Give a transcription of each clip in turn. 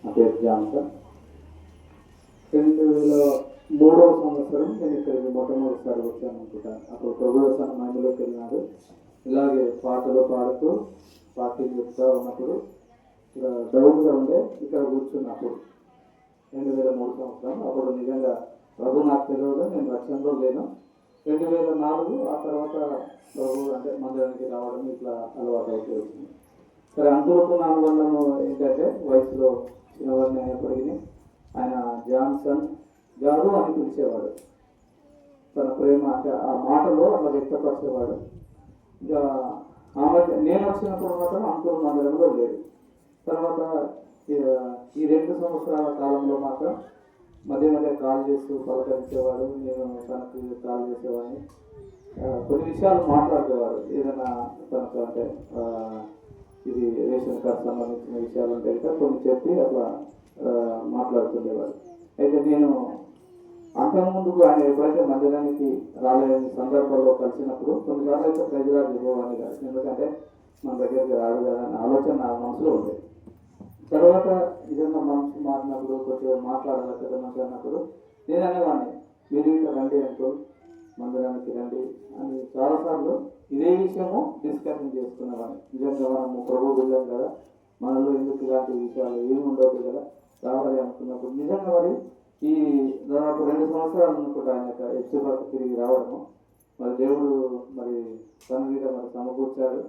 నా పేరు జాన్సన్. 2003వ సంవత్సరం నేను ఇక్కడికి మొట్టమొదటిసారి వచ్చాను అనుకుంటాను. అప్పుడు ప్రభుత్వ మహిళలోకి వెళ్ళినాడు. ఇలాగే పాటలు పాడుతూ పార్టీ చెప్తా ఉన్నప్పుడు ఇక్కడ డౌన్గా ఉండే ఇక్కడ కూర్చున్నప్పుడు 2003 సంవత్సరం. అప్పుడు నిజంగా ప్రభు నాకు తెలియదు, నేను రక్షణలో లేను. 2004 ఆ తర్వాత ప్రభు అంటే మందిరానికి రావడం ఇట్లా అలవాటు అయిపోతుంది. సరే, అంతవరకు నా అనుబంధము ఏంటంటే వయసులో చిన్నవాడిని అయినప్పటికీ ఆయన జాన్సన్ గారు అని పిలిచేవాడు. తన ప్రేమ అంటే ఆ మాటలో అట్లా వ్యక్తపరిచేవాడు. ఇంకా ఆమె నేను వచ్చినప్పుడు మాత్రం అంకుల్ మందిరంలో లేదు. తర్వాత ఈ 2 సంవత్సరాల కాలంలో మాత్రం మధ్య మధ్య కాల్ చేస్తూ పలకరించేవాడు. నేను తనకు కాల్ చేసేవాడిని. కొన్ని విషయాలు మాట్లాడేవాడు. ఏదైనా తనకు అంటే ఇది రేషన్ కార్డు సంబంధించిన విషయాలు ఉంటాయి కదా, కొన్ని చెప్పి అట్లా మాట్లాడుతుండేవాడు. అయితే నేను అంతకుముందుకు ఆయన ఎప్పుడైతే మందిరానికి రాలేని సందర్భంలో కలిసినప్పుడు కొన్నిసార్లు అయితే ప్రజలకు ఇవ్వవాడిని కాదు, ఎందుకంటే మన దగ్గరికి రాడు కదా అనే ఆలోచన నా మనసులో ఉండేది. తర్వాత నిజంగా మనసు మారినప్పుడు కొద్దిగా మాట్లాడాలి కదా మంచి అన్నప్పుడు నేను అనేవాడిని, మీరు ఇంకా రండి అంటూ మందిరానికి రండి అని చాలాసార్లు ఇదే విషయము డిస్కషన్ చేసుకునేవాడిని. నిజంగా మనము ప్రభు వెళ్ళాం కదా, మనలో ఎందుకు ఇలాంటి విషయాలు ఏమి ఉండవు కదా, రావాలి అనుకున్నప్పుడు నిజంగా మరి ఈ దాదాపు 2 సంవత్సరాలు అనుకుంటా ఆయన ఎఫ్సీబాకు తిరిగి రావడము మరి దేవుడు మరి తన మీద మరి సమకూర్చాడు.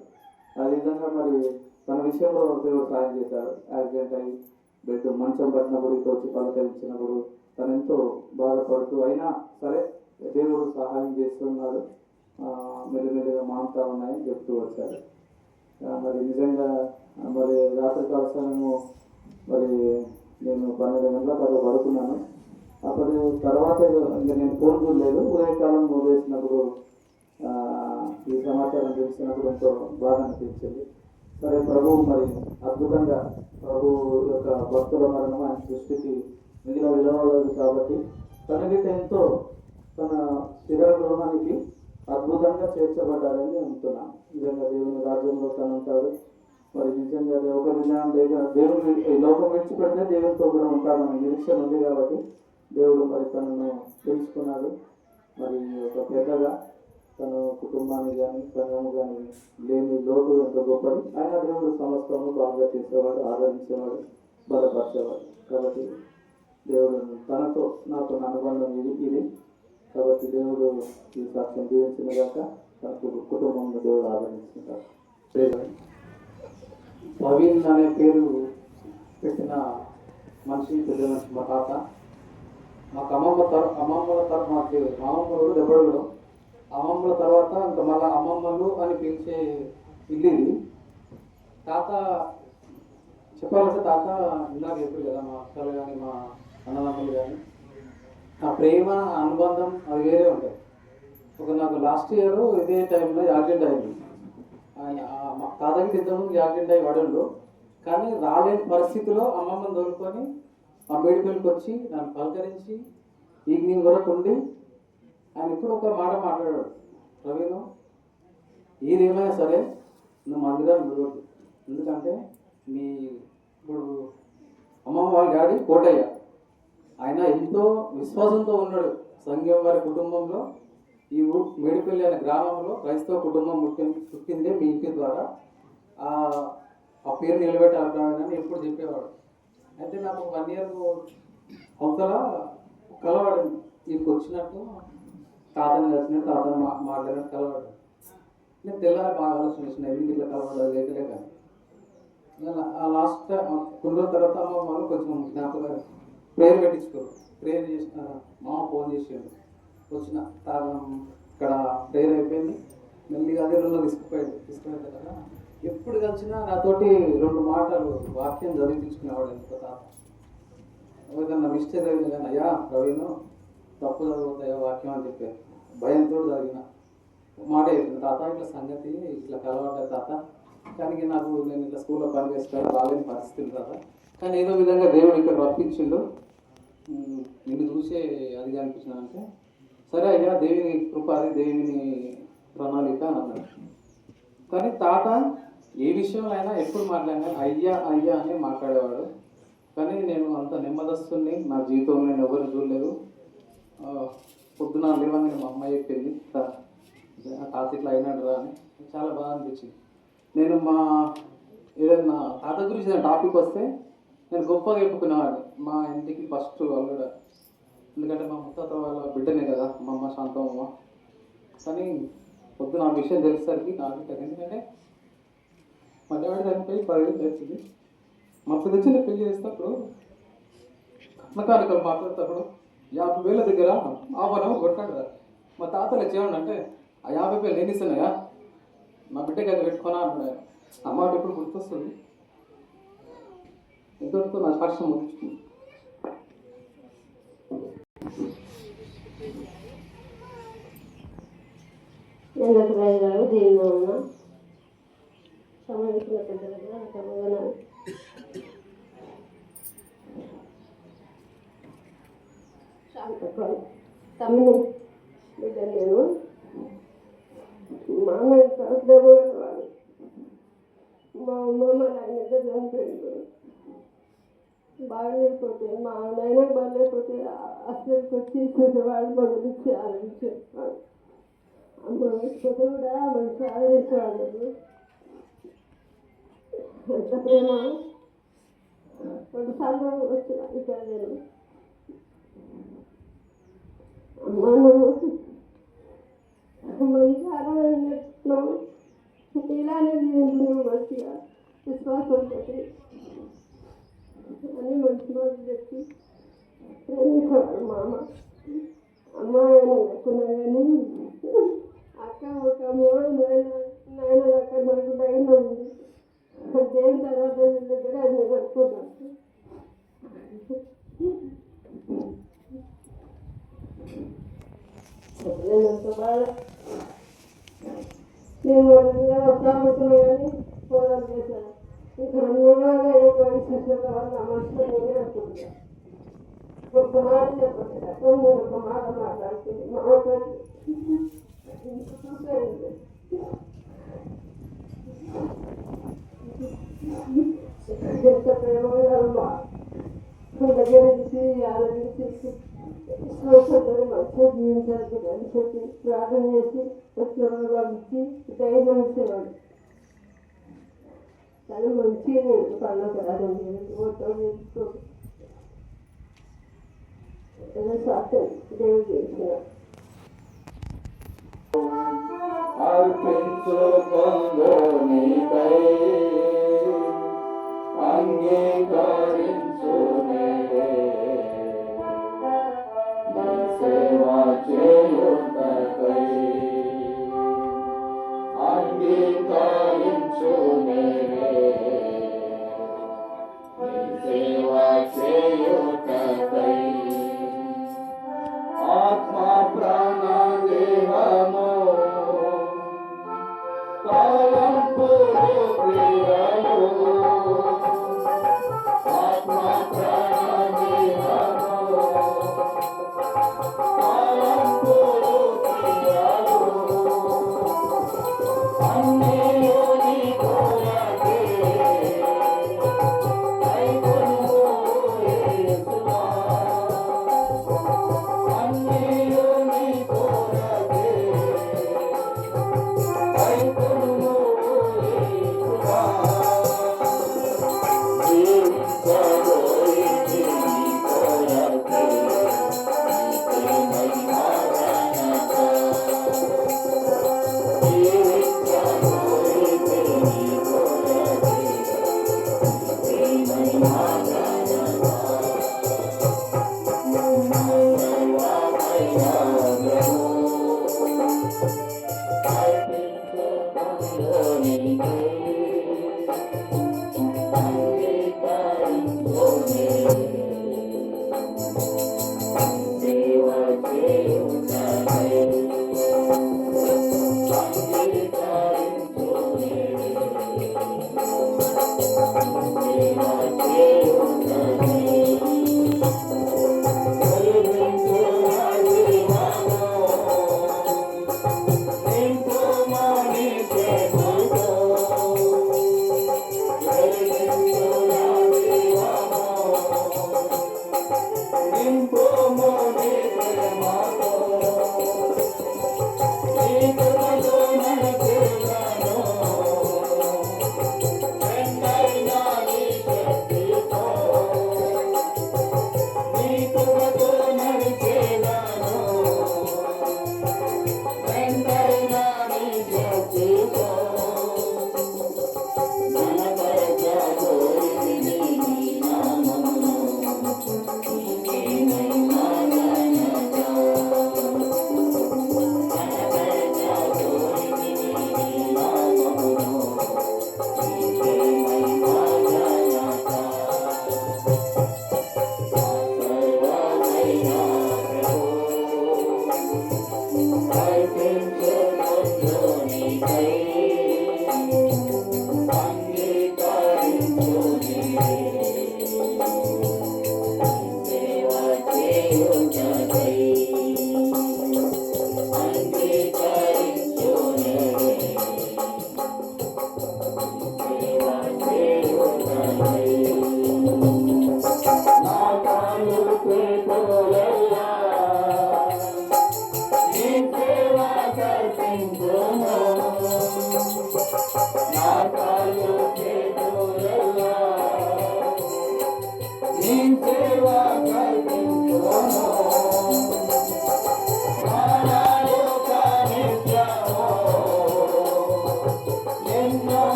అదేవిధంగా మరి తన విషయంలో దేవుడు సాయం చేశాడు. యాక్సిడెంట్ అయ్యి బెడ్ మంచం పట్టినప్పుడు ఇటు వచ్చి పలకరించినప్పుడు తను ఎంతో బాధపడుతూ అయినా సరే దేవుడు సహాయం చేస్తున్నాడు, మెల్లిమెల్లిగా మానుతా ఉన్నాయని చెప్తూ వచ్చారు. మరి నిజంగా మరి రాత్రికాల సమయము మరి నేను 12 గంటల తర్వాత పడుకున్నాను. అప్పటి తర్వాత ఇంకా నేను ఫోన్ చూడలేదు. ఉదయకాలం వేసినప్పుడు ఈ సమాచారం తెలిసినప్పుడు ఎంతో బాధ అనిపించింది. సరే, ప్రభువు మరి అద్భుతంగా ప్రభు యొక్క భక్తుల మరణం ఆయన సృష్టికి మిగిలిన విలువలేదు కాబట్టి తనకి ఎంతో తన స్థిర గృహానికి అద్భుతంగా చేర్చబడ్డారని నమ్ముతున్నాను. నిజంగా దేవుని రాజ్యంలో తను ఉంటాడు. మరి నిజంగా ఒక విధానం లేదా దేవుని లోకం విడిచిపెడితే దేవునితో కూడా ఉంటాడన్న నిరీక్షణ ఉంది కాబట్టి దేవుడు మరి తనను తెలుసుకున్నాడు. మరి ఒక పెద్దగా తన కుటుంబాన్ని కానీ సంఘము కానీ లేని లోటు ఎంత గొప్పది. ఆయన దేవుడు సమస్తము బాగా చేసేవాడు, ఆదరించేవాడు, బలపరిచేవాడు. కాబట్టి దేవుడు తనతో నాతో అనుబంధం ఇది. కాబట్టి దేవుడు ఈ సాక్ష్యం దీవించిన దాకా తన కుటుంబంలో దేవుడు ఆదరించుకుంటారు. ప్రవీణ్ అనే పేరు పెట్టిన మనిషి పెద్ద మనిషి మా తాత. మాకు అమ్మమ్మల తర్వాత మాకు అమ్మమ్మలు దెబ్బడులు, అమ్మమ్మల తర్వాత ఇంకా మళ్ళీ అమ్మమ్మలు అని పిలిచే ఇల్లు ఇది. తాత చెప్పాలంటే తాత ఇందాక చెప్పారు కదా, మా అక్కలు కానీ మా అన్నదమ్ములు కానీ ఆ ప్రేమ అనుబంధం అది వేరే ఉంటాయి. నాకు లాస్ట్ ఇయర్ ఇదే టైంలో యాక్సిడెంట్ అయింది. మా తాతకి ఇంతకుముందు యాక్సిడెంట్ అయ్యి పడండు, కానీ రాలేని పరిస్థితిలో అమ్మమ్మని దొరుకుకొని మా మేడిపల్లికి వచ్చి నన్ను పలకరించి ఈవినింగ్ వరకు ఉండి ఆయన ఇప్పుడు ఒక మాట మాట్లాడాడు, ప్రవీణ్ ఏదేమైనా సరే నువ్వు మందిరాన్ని విడవద్దు, ఎందుకంటే మీ ఇప్పుడు అమ్మమ్మ వాళ్ళ డాడీ కోటయ్య, ఆయన ఎంతో విశ్వాసంతో ఉన్నాడు. సంఘం వారి కుటుంబంలో ఈ మేడిపల్లి అనే గ్రామంలో క్రైస్తవ కుటుంబం పుట్టిందే మీ ఇంటి ద్వారా, ఆ పేరు నిలబెట్టాలని ఎప్పుడు చెప్పేవాడు. అయితే నాకు 1 ఇయర్ అవతల కలవాడు, నీకు వచ్చినట్టు తాతని కలిసినట్టు తాతను మాట్లాడినట్టు కలవాడు. నేను తెల్లారి బాగా ఆలోచన చేసిన ఎందుకు ఇట్లా కలవాడు లేకలే కానీ లాస్ట్ కొన్ని రోజుల తర్వాత అమ్మ వాళ్ళు కొంచెం జ్ఞాపకం ప్రేయర్ పెట్టించుకోరు. ప్రేయర్ చేసిన మామ ఫోన్ చేసాడు, వచ్చిన ఇక్కడ ప్రేయర్ అయిపోయింది, మెల్లిగా అదే రోజులో తీసుకుపోయాడు కదా. ఎప్పుడు కలిసినా నాతోటి 2 మాటలు వాక్యం చదివించుకునేవాడు. ఎందుకో తాత ఏదన్నా మిస్టేక్ జరిగింది కానీ, అయ్యా ప్రవీణ్ తప్పు చదువుతాయా వాక్యం అని చెప్పారు. భయంతో జరిగిన మాట చెప్పింది, తాత ఇట్లా సంగతి ఇట్లా కలవాడే తాత, కానీ నేను ఇట్లా స్కూల్లో పని చేస్తాను, రాలేని పరిస్థితులు తాత, కానీ ఏదో విధంగా దేవుడు ఇక్కడ రప్పించిండు, నిన్ను చూసే అది అనిపించినానంటే సరే అయ్యా దేవుని కృప, అది దేవుని ప్రణాళిక అని అన్నాడు. కానీ తాత ఏ విషయంలో అయినా ఎప్పుడు మాట్లాడినా అయ్యా అయ్యా అని మాట్లాడేవాడు. కానీ నేను అంత నెమ్మదస్తుని నా జీవితంలో నేను ఎవరు చూడలేదు. పొద్దున లేవగానే మా అమ్మాయి చెప్పింది తాత ఇట్లా అయినాడు రా అని. చాలా బాగా అనిపించింది. నేను ఏదైనా తాత గురించి ఏదైనా టాపిక్ వస్తే నేను గొప్పగా చెప్పుకునేవాడిని. మా ఇంటికి ఫస్ట్ అల్లుడు, ఎందుకంటే మా ముత్తాత వాళ్ళ బిడ్డనే కదా మా అమ్మ శాంతమ్మ. కానీ పొద్దున ఆ విషయం తెలిసేసరికి నాకు ఎందుకంటే మా డాడీ చనిపోయి 10 ఏళ్ళు తెచ్చింది. మా తెచ్చిన పెళ్లి చేసేటప్పుడు కట్నకారికలు మాట్లాడేటప్పుడు 50,000 దగ్గర ఆవనం కొట్టాడు. మా తాతలు వచ్చేవాడు అంటే ఆ 50,000 నేను ఇస్తున్నాయా మా బిడ్డకి అది పెట్టుకున్నా అంటున్నాడు. అమ్మాట ఎప్పుడు గుర్తొస్తుంది. ఎంతటితో నా సాక్ష్యం ముగించుకుంది. నేను ఒక రైలు దీనిలో ఉన్నా సంబంధించిన పెద్దలుగా తమ్ముడు బిడ్డ నేను మా అమ్మ వాళ్ళు మా అమ్మ నాయన ఇద్దరు చనిపోయింది. బాగలేకపోతే మా నాయన బాగలేకపోతే హాస్పిటల్కి వచ్చి చూసేవాళ్ళు బదులిచ్చి ఆలోచించేవాడు. అమ్మ వేసిపోతే కూడా మంచి ఆదరించేవాళ్ళు. ఎంత ప్రేమ. 2 సార్లు వచ్చిన ఇక్కడ నేను అమ్మ మంచి ఆరాధన చేస్తున్నావు, ఇలానే జీవించున్నావు మంచిగా విశ్వాసంతో అని మంచి మాటలు చెప్పి ప్రేమించేవాడు మా అమ్మ. అమ్మ లేకున్నా కానీ అక్క ఒక మూడు నాయన అక్కడ నాకు ధైర్యం ఉంది. దేని తర్వాత దగ్గర అది అనుకున్నాను. నేను అంత బాగా నేను వస్తాను కానీ పోరాటం చేశాను. ఇంకా 2 నెలలుగా విశేషంగా నా మనసులో నేనే అనుకుంటున్నాను. ఒక మాట చెప్పండి నేను ఒక మాట మాట్లాడుతుంది మా ఎంత ప్రేమగా దగ్గర నుంచి ఆలోచించి విశ్వాసంతో మంచిగా జీవించాలి అని చెప్పి ప్రార్థన చేసి ప్రశ్నలు పంపించి ధైర్యం ఇచ్చేవాడు. చాలా మంచిగా పనులు ప్రార్థన చేసి మొత్తం చేసుకోండి స్వార్థం దేవుడు చేస్తున్నాడు. సేవా చేయుటకై అంగీకరించు సేవా చేయుటకై ఆత్మ ప్రాణ దేహము కాలంపురు క్రియలు ఆత్మ ప్రాణ దేహము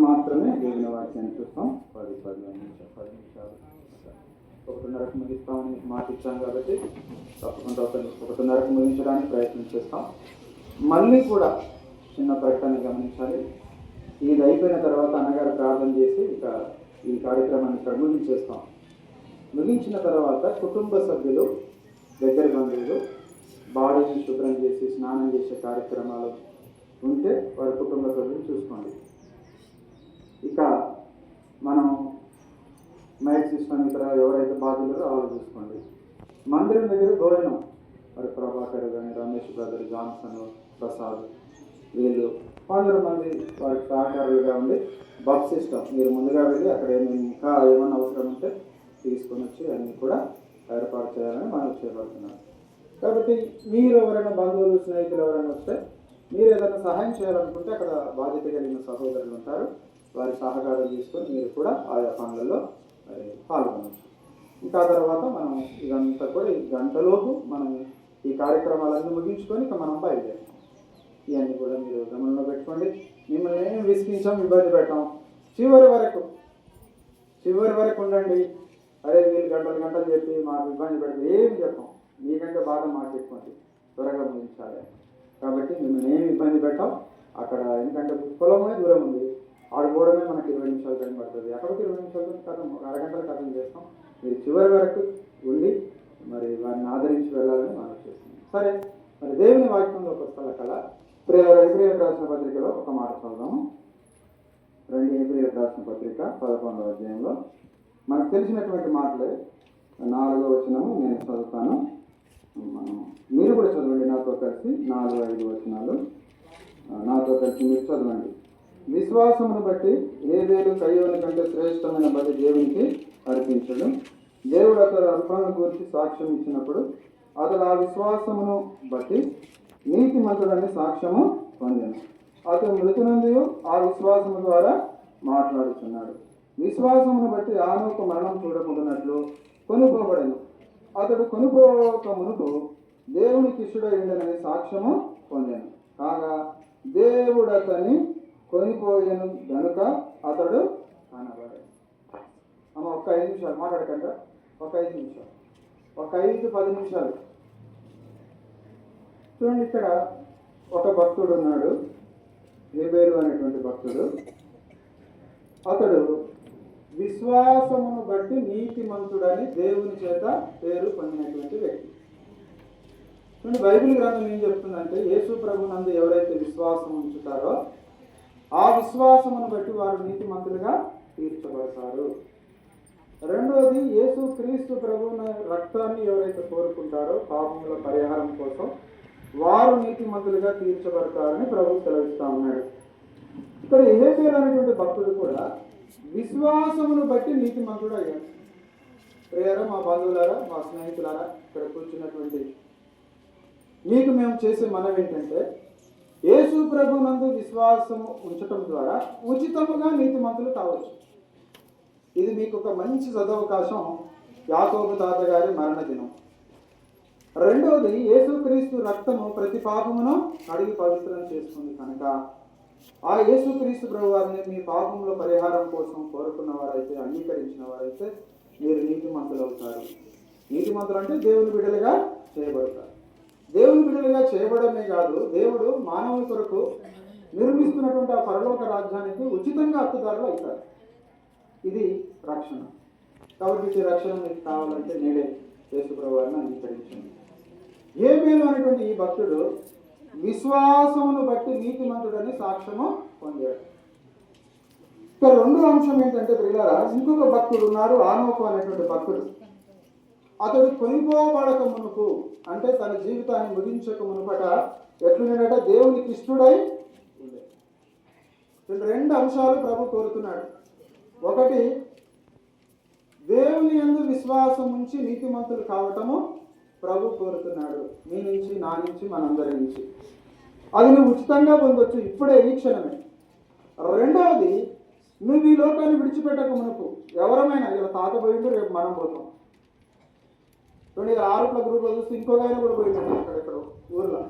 మాత్రమే దేవుని వాక్యాన్ని చూస్తాం. 10 నిమిషాలు 1:30కు ముగిస్తామని మీకు మాట ఇచ్చాం కాబట్టి తప్పకుండా 1:30కు ముగించడానికి ప్రయత్నం చేస్తాం. మళ్ళీ కూడా చిన్న ప్రకటన గమనించాలి. ఇది అయిపోయిన తర్వాత అన్నగారు ప్రార్థన చేసి ఇక ఈ కార్యక్రమాన్ని ఇక్కడ ముగించేస్తాం. ముగించిన తర్వాత కుటుంబ సభ్యులు, దగ్గర బంధువులు బాడీని శుభ్రం చేసి స్నానం చేసే కార్యక్రమాలు ఉంటే వారి కుటుంబ సభ్యులు చూసుకోండి. ఇక మనం మైక్ సిస్టమ్ ఇతర ఎవరైతే బాధ్యులరో వాళ్ళు చూసుకోండి. మందిరం దగ్గర భోజనం మరి ప్రభాకర్ కానీ, రమేష్ బ్రదర్, జాన్సన్, ప్రసాద్ వీళ్ళు 100 మంది వారికి సహకారులుగా ఉండి బఫ్ సిస్టమ్ మీరు ముందుగా వెళ్ళి అక్కడ ఇంకా ఏమన్నా అవసరం ఉంటే తీసుకొని వచ్చి అన్నీ కూడా ఏర్పాటు చేయాలని మనం చేయబడుతున్నాం. కాబట్టి మీరు ఎవరైనా బంధువులు, స్నేహితులు ఎవరైనా వస్తే మీరు ఏదైనా సహాయం చేయాలనుకుంటే అక్కడ బాధ్యత కలిగిన సహోదరులు ఉంటారు. వారి సహకారం తీసుకొని మీరు కూడా ఆయా పనులలో పాల్గొనవచ్చు. ఇంకా తర్వాత మనం ఇదంతా కూడా ఈ గంటలోపు మనం ఈ కార్యక్రమాలన్నీ ముగించుకొని ఇక మనం బయలుదేరాం. ఇవన్నీ కూడా మీరు గమనంలో పెట్టుకోండి. మిమ్మల్ని ఏం విసిగించాం, ఇబ్బంది పెట్టాం. చివరి వరకు ఉండండి. అరే వీళ్ళు గంటలు చెప్పి మాకు ఇబ్బంది పెడితే ఏమి చెప్పాం, మీకంటే బాగా మాకు చెప్పుకోండి, త్వరగా ముగించాలి. కాబట్టి మిమ్మల్ని ఏమి ఇబ్బంది పెట్టాం. అక్కడ ఎందుకంటే పొలమే దూరం ఉంది, ఆడుకోవడమే మనకి 20 నిమిషాలు టైం పడుతుంది. అక్కడికి 20 నిమిషాలు కథం, ఒక అరగంటలో కథం చేస్తాం. మీరు చివరి వరకు ఉండి మరి వారిని ఆదరించి వెళ్ళాలని మనం చేస్తున్నాం. సరే, మరి దేవుని వాక్యంలోకి వస్తాల కల హెబ్రీయులకు రాసిన పత్రికలో ఒక మాట చదువుదాము. 2 హెబ్రీయులకు రాసిన పత్రిక 11వ అధ్యాయంలో మనకు తెలిసినటువంటి మాటలే. 4వ వచనము నేను చదువుతాను, మీరు కూడా చదవండి నాతో కలిసి. 4, 5 వచనాలు నాతో కలిసి మీరు చదవండి. విశ్వాసమును బట్టి హేబేలు కయ్యోని కంటే శ్రేష్టమైన బలి దేవునికి అర్పించడం. దేవుడు అతడు అర్పణను గురించి సాక్ష్యం ఇచ్చినప్పుడు అతడు ఆ విశ్వాసమును బట్టి నీతిమంతుడని సాక్ష్యము పొందాను. అతను మృతునందు ఆ విశ్వాసము ద్వారా మాట్లాడుతున్నాడు. విశ్వాసమును బట్టి ఆనోకు మరణం చూడకుండానట్లు కొనుక్కోబడను. అతడు కొనుక్కోక మునుపు దేవునికి ఇష్టడైండనని సాక్ష్యము పొందాను. కాగా దేవుడు అతన్ని కొనిపోయాను గనుక అతడు కనబడాడు. అమ్మ ఒక 5 నిమిషాలు మాట్లాడకండి. ఒక 5 నిమిషాలు, ఒక 5-10 నిమిషాలు చూడండి. ఇక్కడ ఒక భక్తుడు ఉన్నాడు, హేబేలు అనేటువంటి భక్తుడు. అతడు విశ్వాసమును బట్టి నీతిమంతుడని దేవుని చేత పేరు పొందినటువంటి వ్యక్తి. చూడండి, బైబిల్ గ్రంథం ఏం చెప్తుందంటే, యేసు ప్రభునందు ఎవరైతే విశ్వాసం ఉంచుతారో ఆ విశ్వాసమును బట్టి వారు నీతిమంతులుగా తీర్చబడతారు. రెండవది, యేసు క్రీస్తు ప్రభువుని రక్తాన్ని ఎవరైతే కోరుకుంటారో పాపముల పరిహారం కోసం వారు నీతిమంతులుగా తీర్చబడతారని ప్రభు సెలవిస్తా ఉన్నాడు. ఇక్కడ యెహెజకేలు అనేటువంటి భక్తుడు కూడా విశ్వాసమును బట్టి నీతిమంతుడు అయ్యాడు. ప్రియారా, మా బంధువులారా, మా స్నేహితులారా, ఇక్కడ కూర్చున్నటువంటి మీకు మేము చేసే మనవి ఏంటంటే, యేసు ప్రభునందు విశ్వాసము ఉంచటం ద్వారా ఉచితముగా నీతిమంతులు కావచ్చు. ఇది మీకు ఒక మంచి సదవకాశం. యాకోబు తాత గారి మరణ దినం. రెండవది, యేసుక్రీస్తు రక్తము ప్రతి పాపమును అడిగి పవిత్రం చేస్తుంది కనుక ఆ యేసుక్రీస్తు ప్రభు వారిని మీ పాపముల పరిహారం కోసం కోరుకున్న వారైతే, అంగీకరించిన వారైతే మీరు నీతిమంతులు అవుతారు. నీతిమంతులు అంటే దేవుని బిడ్డలుగా చేయబడతారు. దేవుని బిడ్డలుగా చేయబడమే కాదు, దేవుడు మానవుల కొరకు నిర్మిస్తున్నటువంటి ఆ పరలోక రాజ్యానికి ఉచితంగా హక్కుదారులు అవుతారు. ఇది రక్షణ. కాబట్టి ఈ రక్షణ మీకు కావాలంటే నేడే యేసు ప్రభు వారిని అంగీకరించండి. హేబేలు అనేటువంటి ఈ భక్తుడు విశ్వాసమును బట్టి నీతిమంతుడని సాక్ష్యము పొందాడు. ఇక్కడ రెండో అంశం ఏంటంటే ప్రియులారా, ఇంకొక భక్తుడు ఉన్నారు, ఆనోకు అనేటువంటి భక్తుడు. అతడు కొనిపోబడక మునుపు, అంటే తన జీవితాన్ని ముగించక మునుపట ఎట్లున్నాడట, దేవునికి ఇష్టడై ఉండే. 2 అంశాలు ప్రభు కోరుతున్నాడు. ఒకటి, దేవుని యందు విశ్వాసం ఉంచి నీతిమంతులు కావటము ప్రభు కోరుతున్నాడు. మీ నుంచి, నా నుంచి, మనందరి నుంచి. అది నువ్వు ఉచితంగా పొందొచ్చు ఇప్పుడే, ఈ క్షణమే. రెండవది, నువ్వు ఈ లోకాన్ని విడిచిపెట్టక మునుపు, ఎవరమైనా ఇలా తాత పోయిండు, రేపు మనం పోతాం. 6 గ్రూప్లో చూస్తే ఇంకొక ఆయన కూడా పోయిందండి. అక్కడెక్కడ ఊర్లో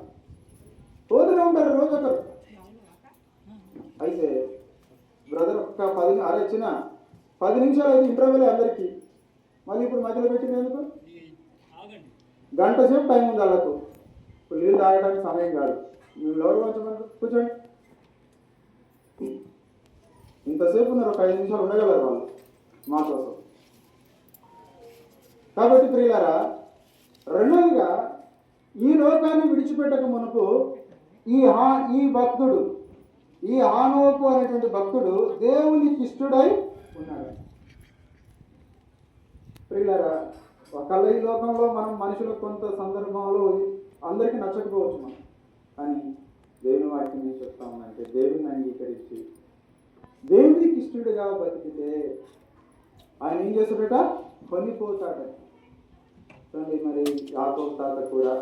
పోతూనే ఉంటారు రోజు ఒకరు. అయితే బ్రదర్ ఒక్క 10 నిమిషాలు అయితే ఇంటర్వ్యూలే అందరికీ. మళ్ళీ ఇప్పుడు మధ్యలో పెట్టినందుకు గంట సేపు టైం ఉంది వాళ్ళకు. ఇప్పుడు నీళ్ళు తాగడానికి సమయం కాదు. మీరు ఎవరు కొంచెం కూర్చోండి. ఇంతసేపు ఉన్నారు, ఒక 5 నిమిషాలు ఉండగలరు వాళ్ళు మా కోసం. కాబట్టి ప్రియులారా, రెండవదిగా ఈ లోకాన్ని విడిచిపెట్టక మునుపు ఈ భక్తుడు, ఈ ఆనోకు అనేటువంటి భక్తుడు దేవునికి ఇష్టడై ఉన్నాడు. ప్రియులారా, ఒకళ్ళ ఈ లోకంలో మనం మనుషులకు కొంత సందర్భంలో అందరికీ నచ్చకపోవచ్చు మనం. కానీ దేవుని వాక్యం ఏం చెప్తామంటే, దేవుని అంగీకరించి దేవునికి ఇష్టడుగా బతికితే ఆయన ఏం చేస్తాడట, కొనిపోతాడట. చూడండి, మరి యాకోబు తాత కూడా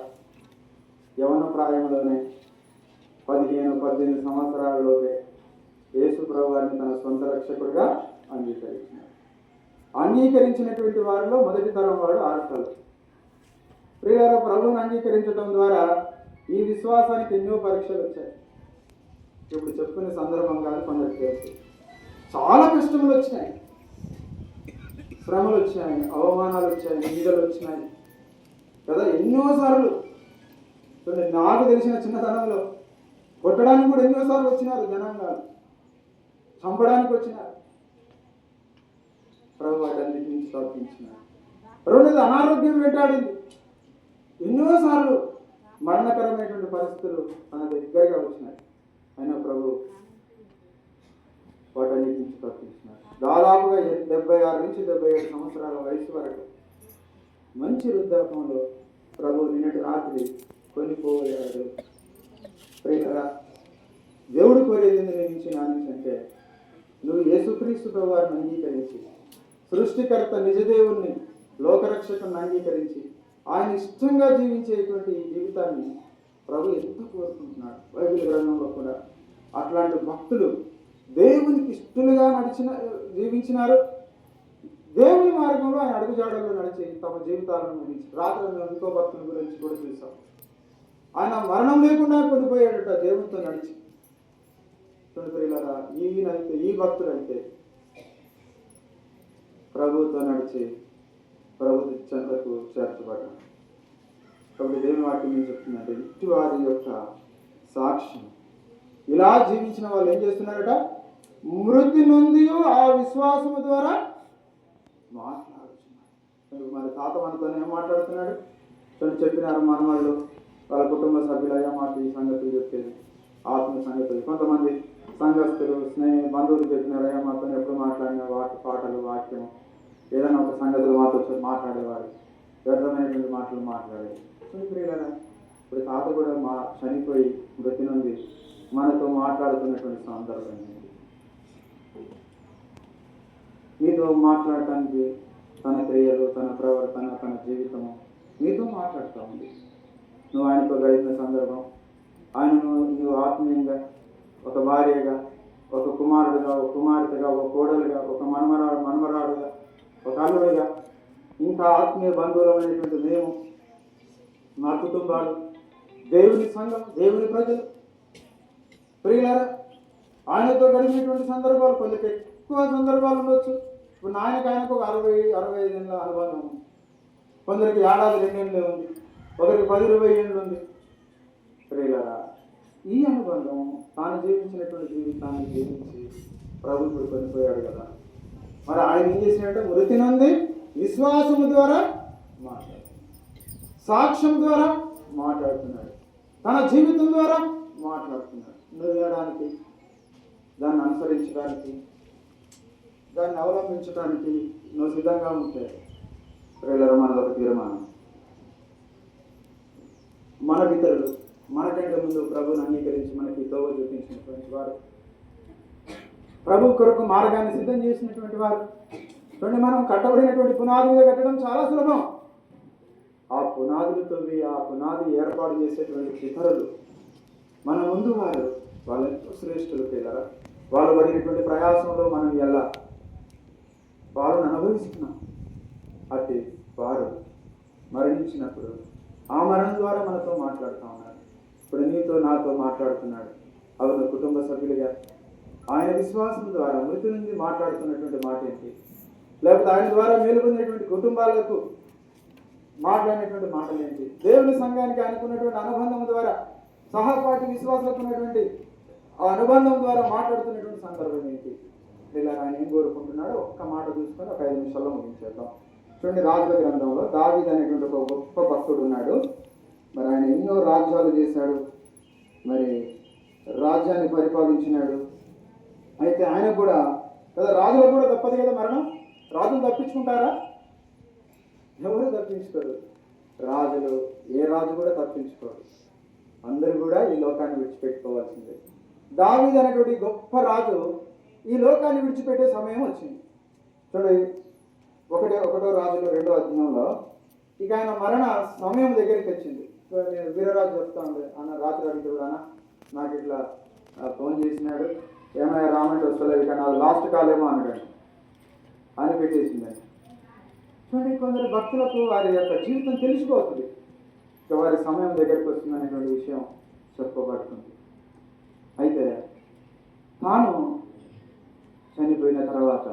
యవన ప్రాయంలోనే 15-18 సంవత్సరాలలోపే యేసు ప్రభువారిని తన సొంత రక్షకుడిగా అంగీకరించినాడు. అంగీకరించినటువంటి వారిలో మొదటి తరం వాడు ఆర్తలు. ప్రియులారా, ప్రభువుని అంగీకరించడం ద్వారా ఈ విశ్వాసానికి ఎన్నో పరీక్షలు వచ్చాయి. ఇప్పుడు చెప్పుకునే సందర్భం కాదు, కొందరికి తెలుసు. చాలా కష్టములు వచ్చినాయి, శ్రమలు వచ్చాయి, అవమానాలు వచ్చాయి, నిందలు వచ్చినాయి కదా ఎన్నోసార్లు. చూడండి, నాకు తెలిసిన చిన్నతనంలో కొట్టడానికి కూడా ఎన్నోసార్లు వచ్చినారు జనాంగాలు, చంపడానికి వచ్చినారు. ప్రభు వాటన్నిటి నుంచి తప్పించినారు. రెండోది, అనారోగ్యం వెంటాడింది. ఎన్నోసార్లు మరణకరమైనటువంటి పరిస్థితులు తన దగ్గరగా వచ్చినాయి. అయినా ప్రభు వాటన్నిటి నుంచి తప్పించినారు. దాదాపుగా 76 నుంచి 77 సంవత్సరాల వయసు వరకు మంచి వృద్ధాపంలో ప్రభు నిన్నటి రాత్రి కొనిపోయాడు. ప్రియులారా, దేవుడు కోరేది నీ నుంచి, నా నుంచి అంటే నువ్వు యేసుక్రీస్తు ప్రభువారిని అంగీకరించి, సృష్టికర్త నిజదేవుణ్ణి, లోకరక్షకుని అంగీకరించి ఆయన ఇష్టంగా జీవించేటువంటి ఈ జీవితాన్ని ప్రభు ఎంత కోరుకుంటున్నాడు. బైబిల్ గ్రంథంలో కూడా అట్లాంటి భక్తులు దేవునికి ఇష్టలుగా జీవించినారు. దేవుని మార్గంలో ఆయన అడుగుజాడల్లో నడిచి తమ జీవితాలను ముగించి. రాత్రి మేము ఇంకో భక్తుల గురించి కూడా చూసాం. ఆయన మరణం లేకుండా కొనిపోయాడట దేవునితో నడిచి. ఈ భక్తులైతే ప్రభుతో నడిచి ప్రభు చెంతకు చేర్చబడ్డాడు. కాబట్టి దేవుని వాక్యం ఏం చెప్తుందంటే, ఇట్టి వారి యొక్క సాక్ష్యం. ఇలా జీవించిన వాళ్ళు ఏం చేస్తున్నారట? మృతి నొంది ఆ విశ్వాసము ద్వారా మాట్లాడుతున్నారు. మరి తాత మనతో ఏం మాట్లాడుతున్నాడు? చెప్పినారు మనవాళ్ళు, వాళ్ళ కుటుంబ సభ్యులు అయ్యా మాకు ఈ సంగతులు చెప్పేది, ఆత్మ సంగతులు. కొంతమంది సంఘస్థులు బంధువులు చెప్పినారు, అయ్యా మాతో ఎప్పుడు మాట్లాడిన పాటలు వాక్యం ఏదైనా ఒక సంగతులు మాతో మాట్లాడేవారు, వ్యర్థమైనటువంటి మాటలు మాట్లాడేది. ప్రియులారా, ఇప్పుడు తాత కూడా చనిపోయి మృతి నుండి మనతో మాట్లాడుతున్నటువంటి సందర్భం. మీతో మాట్లాడటానికి తన క్రియలు, తన ప్రవర్తన, తన జీవితము మీతో మాట్లాడుతూ ఉంది. నువ్వు ఆయనతో గడిపిన సందర్భం, ఆయనను నువ్వు ఆత్మీయంగా ఒక భార్యగా, ఒక కుమారుడుగా, ఒక కుమార్తెగా, ఒక కోడలుగా, ఒక మనమరాడుగా, ఒక అల్లుడిగా, ఇంకా ఆత్మీయ బంధువులమైనటువంటి మేము, మా కుటుంబాలు, దేవుని సంఘం, దేవుని ప్రజలు, ప్రియులారా, ఆయనతో గడిపినటువంటి సందర్భాలు కొంచెం ఎక్కువ సందర్భాలు ఉండొచ్చు. ఇప్పుడు ఆయనకు ఒక 60-65 ఏళ్ళ అనుభవం ఉంది. కొందరికి ఏడాది 2 ఏళ్ళే ఉంది, ఒకరికి 10-20 ఏళ్ళు ఉంది. ప్రియులారా, ఈ అనుబంధం తాను జీవించినటువంటి జీవితాన్ని జీవించి ప్రభు ఇప్పుడు కొనిపోయాడు కదా. మరి ఆయన ఏం చేసినట్టే మృతి నుండి విశ్వాసము ద్వారా మాట్లాడుతున్నాడు, సాక్ష్యం ద్వారా మాట్లాడుతున్నాడు, తన జీవితం ద్వారా మాట్లాడుతున్నాడు. నువ్వు వినడానికి, దాన్ని అనుసరించడానికి, దాన్ని అవలంబించడానికి నువ్వు సిద్ధంగా ఉంటే ప్రియులారా, మనదొక తీర్మానం. మన పితరులు మనకంటే ముందు ప్రభువుని అంగీకరించి మనకి తోవ చూపించినటువంటి వారు, ప్రభు కొరకు మార్గాన్ని సిద్ధం చేసినటువంటి వారు. చూడండి, మనం కట్టబడినటువంటి పునాది మీద కట్టడం చాలా సులభం. ఆ పునాదులు తవ్వి ఆ పునాది ఏర్పాటు చేసేటువంటి పితరులు మన ముందు వారు, వాళ్ళు ఎంతో శ్రేష్ఠులు. పిల్లరా, వాళ్ళు పడినటువంటి ప్రయాసంలో మనం ఎలా వారిని అనుభవిస్తున్నాం. అట్టి వారు మరణించినప్పుడు ఆ మరణం ద్వారా మనతో మాట్లాడుతూ ఉన్నారు. ఇప్పుడు నీతో నాతో మాట్లాడుతున్నాడు. అవును, కుటుంబ సభ్యులుగా ఆయన విశ్వాసం ద్వారా మృతి నుండి మాట్లాడుతున్నటువంటి మాట ఏంటి? లేకపోతే ఆయన ద్వారా మేలుకొన్నటువంటి కుటుంబాలకు మాట్లాడినటువంటి మాటలు ఏంటి? దేవుని సంఘానికి అనుకున్నటువంటి అనుబంధం ద్వారా, సహపాఠి విశ్వాసాలకు ఉన్నటువంటి ఆ అనుబంధం ద్వారా మాట్లాడుతున్నటువంటి సందర్భం ఏంటి? ఇలా ఆయన ఏం కోరుకుంటున్నాడో ఒక్క మాట చూసుకొని ఒక 5 నిమిషాల్లో ముగించేద్దాం. చూడండి, రాజుల గ్రంథంలో దావీదు అనేటువంటి ఒక గొప్ప భక్తుడు ఉన్నాడు. మరి ఆయన ఎన్నో రాజ్యాలు చేశాడు, మరి రాజ్యాన్ని పరిపాలించినాడు. అయితే ఆయన కూడా కదా, రాజులకు కూడా తప్పదు కదా మరణం. రాజులు తప్పించుకుంటారా? ఎవరు తప్పించుకోరు. రాజులు, ఏ రాజు కూడా తప్పించుకోరు. అందరూ కూడా ఈ లోకాన్ని విడిచిపెట్టుకోవాల్సిందే. దావీదు అనేటువంటి గొప్ప రాజు ఈ లోకాన్ని విడిచిపెట్టే సమయం వచ్చింది. చూడండి, 1వ రాజులు 2వ అధ్యాయంలో ఇక ఆయన మరణ సమయం దగ్గరికి వచ్చింది. నేను వీరరాజు చెప్తాను అన్న, రాత్రి అడిగాడు, అన్న నాకు ఇట్లా ఫోన్ చేసినాడు, ఏమైనా రామంటే వస్తలేదు, ఇక నాకు లాస్ట్ కాల్ ఏమో అన్నాడు అని పెట్టేసిందని. చూడండి, కొందరు భక్తులకు వారి యొక్క జీవితం తెలిసిపోతుంది, ఇక వారి సమయం దగ్గరికి వస్తుంది అనేటువంటి విషయం చెప్పబడుతుంది. అయితే తాను చనిపోయిన తర్వాత,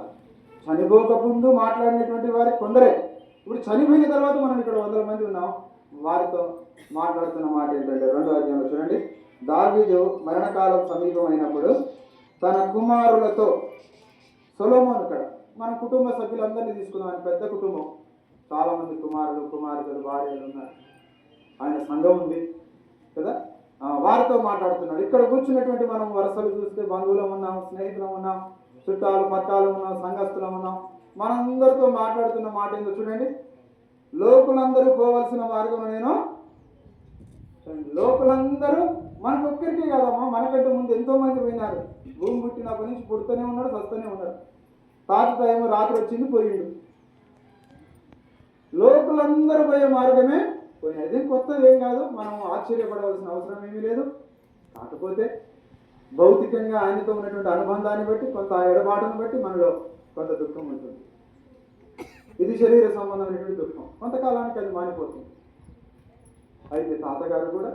చనిపోక ముందు మాట్లాడినటువంటి వారి కొందరే. ఇప్పుడు చనిపోయిన తర్వాత మనం ఇక్కడ 100 మంది ఉన్నాం, వారితో మాట్లాడుతున్న మాట ఏంటంటే 2వ అధ్యాయంలో చూడండి, దావీదు మరణకాలం సమీపమైనప్పుడు తన కుమారులతో, సొలొమోను, ఇక్కడ మన కుటుంబ సభ్యులందరినీ తీసుకున్నాం. ఆయన పెద్ద కుటుంబం, చాలామంది కుమారులు, కుమార్తెలు, భార్యలు ఉన్నారు. ఆయన సంఘం ఉంది కదా, వారితో మాట్లాడుతున్నాడు. ఇక్కడ కూర్చున్నటువంటి మనం వరుసలు చూస్తే బంధువులం ఉన్నాం, స్నేహితులం ఉన్నాం, చుట్టాలు పట్టాలు ఉన్నాం, సంఘస్థులం ఉన్నాం. మనందరితో మాట్లాడుతున్న మాట ఏందో చూడండి, లోకులందరూ పోవలసిన మార్గం నేను. లోకులందరూ మనకొక్కరికే కాదమ్మా, మనకంటే ముందు ఎంతో మంది పోయినారు. భూమి పుట్టినప్పటి నుంచి పుడుతూనే ఉన్నాడు, వస్తూనే ఉన్నాడు. తాత ఏమో రాత్రి వచ్చింది, పోయిండు. లోకులందరూ పోయే మార్గమే పోయినా. ఇదేం కొత్తది ఏం కాదు, మనం ఆశ్చర్యపడవలసిన అవసరం ఏమీ లేదు. కాకపోతే భౌతికంగా ఆయనతో ఉన్నటువంటి అనుబంధాన్ని బట్టి, కొంత ఎడబాటును బట్టి మనలో కొంత దుఃఖం ఉంటుంది. ఇది శరీర సంబంధమైనటువంటి దుఃఖం. కొంతకాలానికి అది మానిపోతుంది. అయితే తాతగారు కూడా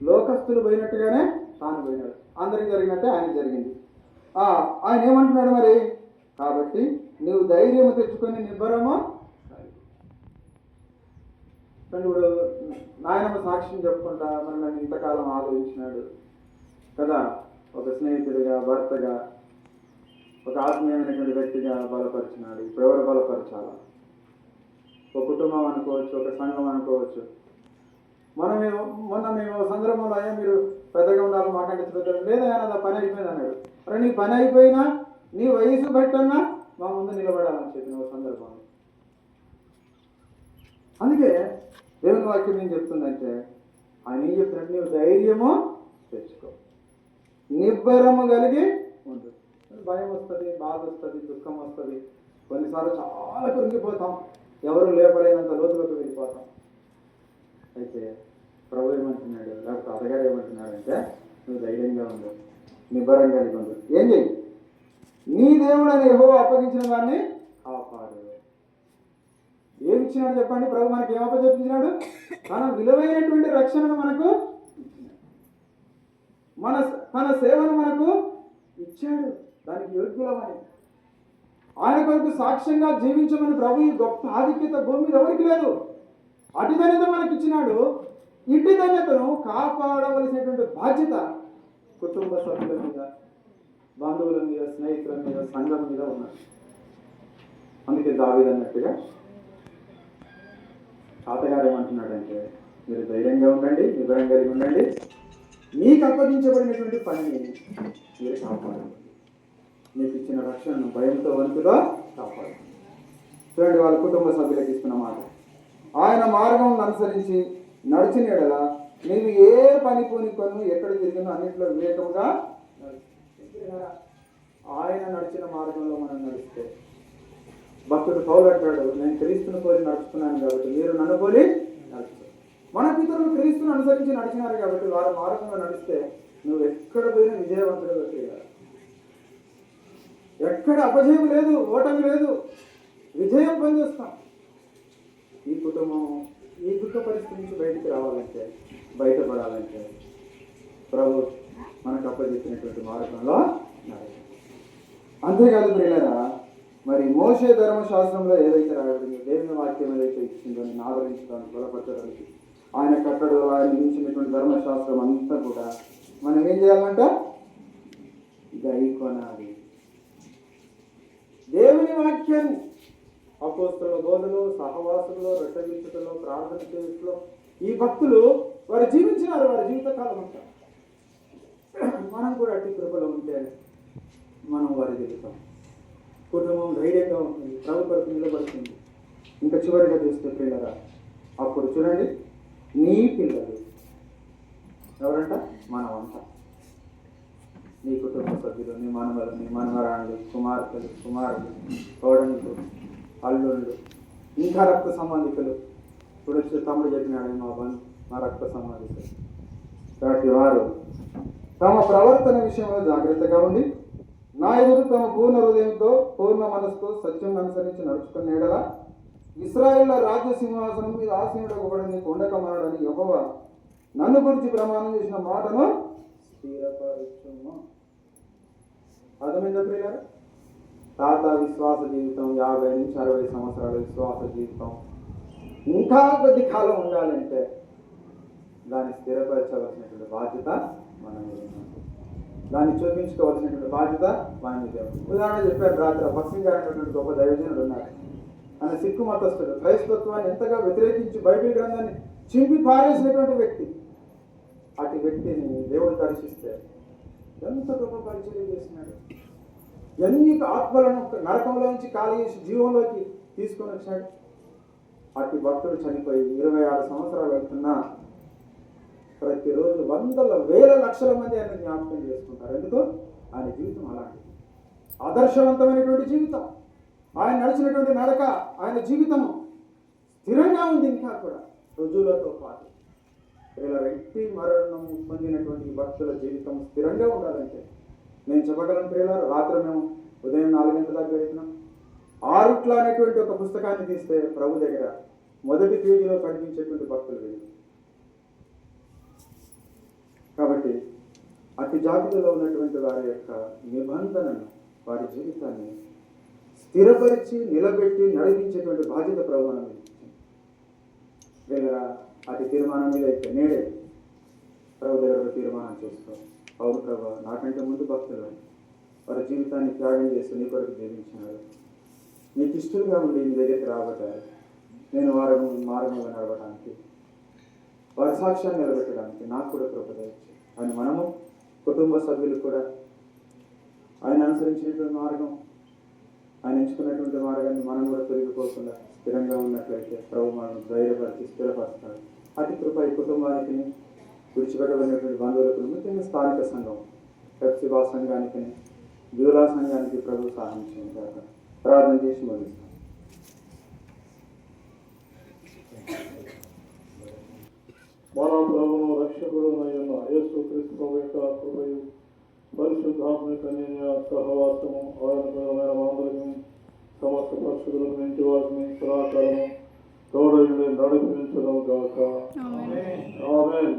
లోకస్తులు పోయినట్టుగానే తాను పోయినాడు. అందరికి జరిగినట్టే ఆయనకు జరిగింది. ఆయన ఏమంటున్నాడు మరి? కాబట్టి నువ్వు ధైర్యం తెచ్చుకొని నిబ్బరము. ఇప్పుడు నాయనమ్మ సాక్ష్యం చెప్పుకుంటా మరి నన్ను ఇంతకాలం ఆలోచించినాడు కదా, ఒక స్నేహితుడిగా, భర్తగా, ఒక ఆత్మీయమైనటువంటి వ్యక్తిగా బలపరిచినాడు. ఇప్పుడు ఎవరు బలపరచాలా? ఒక కుటుంబం అనుకోవచ్చు, ఒక సంఘం అనుకోవచ్చు. మొన్న మేము సందర్భంలో అయ్యా మీరు పెద్దగా ఉండాలి మాకంటే పెద్దలు లేదా నా పని అయిపోయింది అన్నాడు. అరే నీ పని అయిపోయినా నీ వయసు బట్టన్నా మా ముందు నిలబడాలని చెప్పిన ఒక సందర్భంలో. అందుకే దేవుని వాక్యం ఏం చెప్తుందంటే, ఆయన ఏం చెప్తున్నట్టు నీవు ధైర్యము తెచ్చుకో, నిబ్బరము కలిగి ఉంటుంది. భయం వస్తుంది, బాధ వస్తుంది, దుఃఖం వస్తుంది. కొన్నిసార్లు చాలా కృంగిపోతాం, ఎవరు లేపలేనంత లోతులోకి వెళ్ళిపోతాం. అయితే ప్రభు ఏమంటున్నాడు, లేకపోతే అతగారు ఏమంటున్నాడంటే, నువ్వు ధైర్యంగా ఉండు, నిబ్బరం కలిగి ఉండు. ఏం చెయ్యి? నీ దేవుడు అని యెహోవా అప్పగించిన వాడిని కాపాడు. ఏమి ఇచ్చినాడు చెప్పండి? ప్రభు మనకి ఏం అప్పచెప్పించినాడు? తన విలువైనటువంటి రక్షణను మనకు, తన సేవను మనకు ఇచ్చాడు. దానికి యోగ్యులమని, ఆయన కొరకు సాక్ష్యంగా జీవించమని ప్రభు ఈ గొప్ప ఆధిక్యత భూమి మీద ఎవరికి లేదు. అటు ధన్యత మనకి ఇచ్చినాడు. ఇటు ధన్యతను కాపాడవలసినటువంటి బాధ్యత కుటుంబ సభ్యుల మీద, బంధువుల మీద, స్నేహితుల మీద, సంఘం మీద ఉన్నది. అందుకే దావీదు అన్నట్టుగా తాతగారు ఏమంటున్నాడంటే, మీరు ధైర్యంగా ఉండండి, నిబ్బరం కలిగి ఉండండి, మీకు అప్పగించబడినటువంటి పనిని మీరు కాపాడండి, మీకు ఇచ్చిన రక్షణను భయంతో వణుకుగా కాపాడండి. చూడండి, వాళ్ళ కుటుంబ సభ్యులకు ఇస్తున్న మాట. ఆయన మార్గం అనుసరించి నడిచిన ఎడల నీవు ఏ పని పూనికొను ఎక్కడ తిరిగినో అన్నింటిలో వివేకముగా ఆయన నడిచిన మార్గంలో మనం నడిస్తే, భక్తుడు పౌలు అంటాడు, నేను క్రీస్తుని పోలి నడుచుకున్నాను కాబట్టి మీరు నన్ను పోలి నడుచుకో. మన పితరులు క్రీస్తుని అనుసరించి నడిచినారు కాబట్టి వారి మార్గంలో నడిస్తే నువ్వు ఎక్కడ పోయినా విజయవంతుడు చేయాలి. ఎక్కడ అపజయం లేదు, ఓటమి లేదు, విజయం పొందేస్తాం. ఈ కుటుంబం ఈ దుఃఖ పరిస్థితి నుంచి బయటికి రావాలంటే, బయటపడాలంటే ప్రభు మనకు అప్పచెప్పినటువంటి మార్గంలో నడవాలి. అంతేకాదు ప్రియులారా, మరి మోషే ధర్మశాస్త్రంలో ఏదైతే రాయబడిందో, దేవుని వాక్యం ఏదైతే ఇచ్చిందో నేను ఆదరించడానికి, బలపరచడానికి, ఆయన కట్టడలో ఆయన విధించినటువంటి ధర్మశాస్త్రం అంతా కూడా మనం ఏం చేయాలంట? గైకొనాలి. దేవుని వాక్యాన్ని అపోస్తలుల బోధలో, సహవాసుల్లో, రొట్టెవించుటలో, ప్రార్థన చేయుటలో ఈ భక్తులు వారు జీవించినారు వారి జీవితకాలం అంతా. మనం కూడా అట్టి కృపలో ఉంటే మనం వారి జీవితం, కుటుంబం ధైర్యంగా ఉంటుంది, ప్రభు కొరకు నిలబడుతుంది. ఇంకా చివరిగా చూస్తే పిల్లరా, అప్పుడు చూడండి, నీ పిల్లలు ఎవరంట? మనమంతా, నీ కుటుంబ సభ్యులు, నీ మనవలు, నీ మనవరాణులు, కుమార్తెలు, కుమారులు, కోడళ్ళు, అల్లుళ్ళు, ఇంకా రక్త సంబంధికులు. ఇప్పుడు వచ్చి తమ్ముడు చెప్పినాడు, మా రక్త సంబంధికులు. కాబట్టి వారు తమ ప్రవర్తన విషయంలో జాగ్రత్తగా ఉండి నా ఎదురు తమ పూర్ణ హృదయంతో, పూర్ణ మనసుతో సత్యం అనుసరించి నడుచుకున్న ఎడల ఇశ్రాయేళ్ల రాజ్య సింహాసనం మీద ఆసీనుడొకడు నీకు ఉండకమానడని యెహోవా నన్ను గురించి ప్రమాణం చేసిన మాటను స్థిరపరచుము. అర్థమైందా ప్రియులారా? తాత విశ్వాస జీవితం 50 నుంచి 60 సంవత్సరాల విశ్వాస జీవితం ఇంకా కొద్ది కాలం ఉండాలంటే దాన్ని స్థిరపరచవలసినటువంటి బాధ్యత మన మీద ఉంది. దాన్ని చూపించుకోవాల్సినటువంటి బాధ్యత మన మీద ఉంది. ఉదాహరణ చెప్పారు రాత్రి, భక్సింగ్ గారు అనేటువంటి గొప్ప దైవజనుడు ఉన్నారు. ఆయన సిక్కు మతస్థుడు, క్రైస్తత్వాన్ని ఎంతగా వ్యతిరేకించి బైబిల్ గ్రంథాన్ని చింపి పారేసినటువంటి వ్యక్తి. అటు వ్యక్తిని దేవుడు దర్శిస్తే ఎంత గొప్ప పరిచయం చేసినాడు, ఎన్ని ఆత్మలను నరకంలో నుంచి ఖాళీ చేసి జీవంలోకి తీసుకొని వచ్చాడు. అటు భక్తుడు చనిపోయి 26 సంవత్సరాలు అవుతున్నా ప్రతిరోజు వందల వేల లక్షల మంది ఆయన జ్ఞాపకం చేసుకుంటారు. ఎందుకు? ఆయన జీవితం అలాంటిది, ఆదర్శవంతమైనటువంటి జీవితం. ఆయన నడిచినటువంటి నడక, ఆయన జీవితం స్థిరంగా ఉంది. ఇంకా కూడా రుజువులతో పాటు ఇలా వ్యక్తి మరణం పొందినటువంటి భక్తుల జీవితం స్థిరంగా ఉండాలంటే నేను చెప్పగలను ప్రియులారా, రాత్రి మేము ఉదయం 4 గంటల దాకా గడిపినాం. ఆరుట్ల అనేటువంటి ఒక పుస్తకాన్ని తీస్తే ప్రభు దగ్గర మొదటి పేజీలో కనిపించేటువంటి భక్తులు వీళ్ళు. కాబట్టి అతి జాగ్రత్తలో ఉన్నటువంటి వారి యొక్క నిబంధనను, వారి జీవితాన్ని స్థిరపరిచి నిలబెట్టి నడిపించేటువంటి బాధ్యత ప్రభు మనం ఇచ్చింది. వీళ్ళరా అతి తీర్మానం మీద అయితే నేడే ప్రభు దగ్గర తీర్మానం చేసుకో. అవును ప్రభు, నాకంటే ముందు భక్తులు వారి జీవితాన్ని త్యాగం చేసి నీ కొరకు జీవించినారు, నీకు ఇష్టంగా ఉండి నీ దగ్గరికి రాబట్టారు. నేను వారి మార్గంగా నడవడానికి, వారి సాక్ష్యాన్ని నిలబెట్టడానికి నాకు కూడా కృప దయచేయి అని మనము కుటుంబ సభ్యులు కూడా ఆయన అనుసరించినటువంటి మార్గం, ఆయన ఎంచుకున్నటువంటి మార్గాన్ని మనం కూడా తొలగిపోకుండా స్థిరంగా ఉన్నట్లయితే ప్రభు మనం ధైర్యపరిచి స్థిరపరుస్తాడు. అతి కృప ఈ కుటుంబానికి, విడిచిపెట్టబడినటువంటి బంధువులకు, ముఖ్యంగా స్థానిక సంఘం పెప్సిబా సంఘానికి, బ్యూలా సంఘానికి ప్రభు సహాయం చేయండి. ప్రార్థన చేసి ముగిస్తాం. మన ప్రభువును రక్షకుడునైన యేసుక్రీస్తు యొక్క కృపయు పరిశుద్ధాత్మ కన్య సహవాసము ఆయన మనందరికీ సమస్త పరిశుద్ధులకు ఇంటి వారిని సదాకాలము తోడయుండి నడిపించును గాక. ఆమేన్.